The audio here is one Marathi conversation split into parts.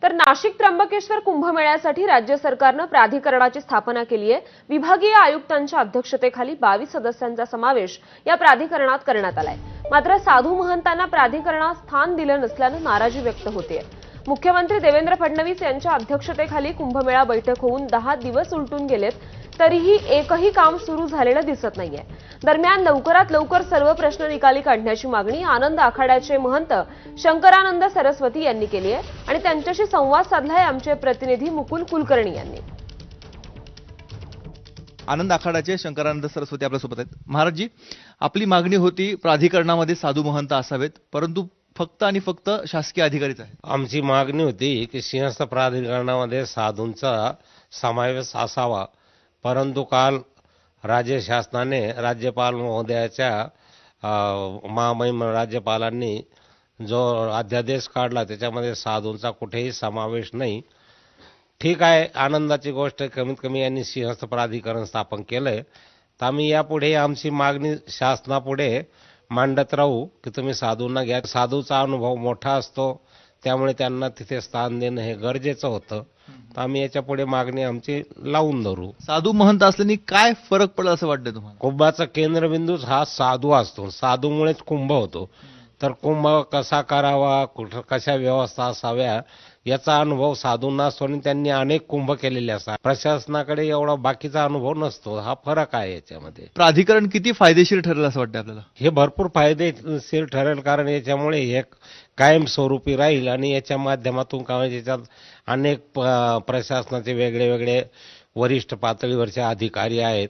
तर नाशिक त्र्यंबकेश्वर कुंभमेळ्यासाठी राज्य सरकारनं प्राधिकरणाची स्थापना केली आहे। विभागीय आयुक्तांच्या अध्यक्षतेखाली 22 सदस्यांचा समावेश या प्राधिकरणात करण्यात आलाय। मात्र साधू महंतांना प्राधिकरणात स्थान दिलं नसल्यानं नाराजी व्यक्त होतेय। मुख्यमंत्री देवेंद्र फडणवीस यांच्या अध्यक्षतेखाली कुंभमेळा बैठक होऊन 10 दिवस उलटून गेलेत, तरीही एकही काम सुरू झालेलं दिसत नाहीये। दरम्यान लवकरात लवकर सर्व प्रश्न निकाली काढण्याची मागणी आनंद आखाड्याचे महंत शंकरानंद सरस्वती यांनी केली आहे आणि त्यांच्याशी संवाद साधलाय आमचे प्रतिनिधी मुकुल कुलकर्णी यांनी। आनंद आखाड्याचे शंकरानंद सरस्वती आपल्यासोबत आहेत। महाराजजी, आपली मागणी होती प्राधिकरणामध्ये साधू महंत असावेत, परंतु फक्त आणि फक्त शासकीय अधिकारीच आहेत। आमची मागणी होती की सिंहस्थ प्राधिकरणामध्ये साधूंचा समावेश असावा, परंतु काल राज्य शासनाने राज्यपाल महोदयाच्या महामहिम राज्यपालांनी जो अध्यादेश काढला त्याच्यामध्ये साधूंचा कुठेही समावेश नाही। ठीक आहे, आनंदाची गोष्ट, कमीत कमी यांनी सिंहस्थ प्राधिकरण स्थापन केलंय, तर आम्ही यापुढे आमची मागणी शासनापुढे मांडत राहू की तुम्ही साधूंना घ्या। साधूचा अनुभव मोठा असतो, त्यामुळे त्यांना तिथे स्थान देणं हे गरजेचं होतं। तर आम्ही याच्या पुढे मागणी आमची लावून धरू। साधू महंत असल्याने काय फरक पडला असं वाटतं तुम्हाला? कुंभाचा केंद्रबिंदूच हा साधू असतो, साधूमुळेच कुंभ होतो। तर कुंभ कसा करावा, कशा व्यवस्था असाव्या याचा अनुभव साधूंना असतो आणि त्यांनी अनेक कुंभ केलेले असतात। प्रशासनाकडे एवढा बाकीचा अनुभव नसतो, हा फरक आहे याच्यामध्ये। प्राधिकरण किती फायदेशीर ठरेल असं वाटतं आपल्याला? हे भरपूर फायदेशीर ठरेल, कारण याच्यामुळे हे कायमस्वरूपी राहील आणि याच्या माध्यमातून काय याच्यात अनेक प्रशासनाचे वेगळे वेगळे वरिष्ठ पातळीवरचे अधिकारी आहेत,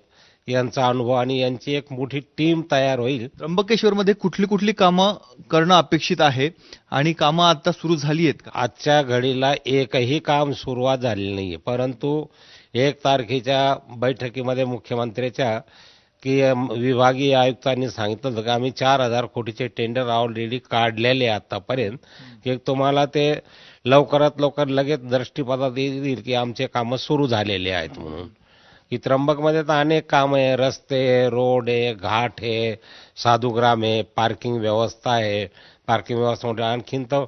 यांचा अनुभव आणि यांची एक मोठी टीम तयार होईल। त्र्यंबकेश्वरमध्ये कुठली कुठली कामं करणं अपेक्षित आहे आणि कामं आता सुरू झाली आहेत का? आजच्या घडीला एकही काम सुरुवात झालेली नाहीये, परंतु 1 तारखेच्या बैठकीमध्ये मुख्यमंत्र्याच्या की विभागीय आयुक्तांनी सांगितलं होतं की आम्ही 4,000 कोटीचे टेंडर ऑलरेडी काढलेले आतापर्यंत, की तुम्हाला ते लवकरात लवकर लगेच दृष्टीपथात येईल की आमचे कामं सुरू झालेले आहेत म्हणून। की त्र्यंबकमध्ये तर अनेक काम आहे, रस्ते, रोड आहे, घाट आहे, साधुग्राम आहे, पार्किंग व्यवस्था आहे। पार्किंग व्यवस्था म्हणजे आणखीन तर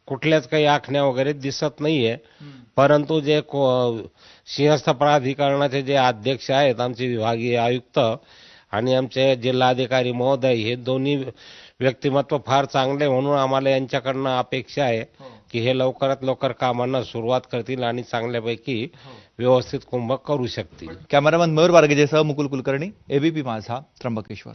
कुठल्याच काही आखण्या वगैरे दिसत नाहीये, परंतु जे सिंहस्थ प्राधिकरणाचे जे अध्यक्ष आहेत, आमचे विभागीय आयुक्त आणि आमचे जिल्हाधिकारी महोदय, हे दोन्ही व्यक्तिमत्व फार चांगले, म्हणून आम्हाला यांच्याकडनं अपेक्षा आहे की हे लवकरात लवकर कामांना सुरुवात करतील आणि चांगल्यापैकी व्यवस्थित कुंभ करू शकतील। कॅमेरामॅन मयूर वारगेजेसह मुकुल कुलकर्णी, एबीपी माझा, त्र्यंबकेश्वर।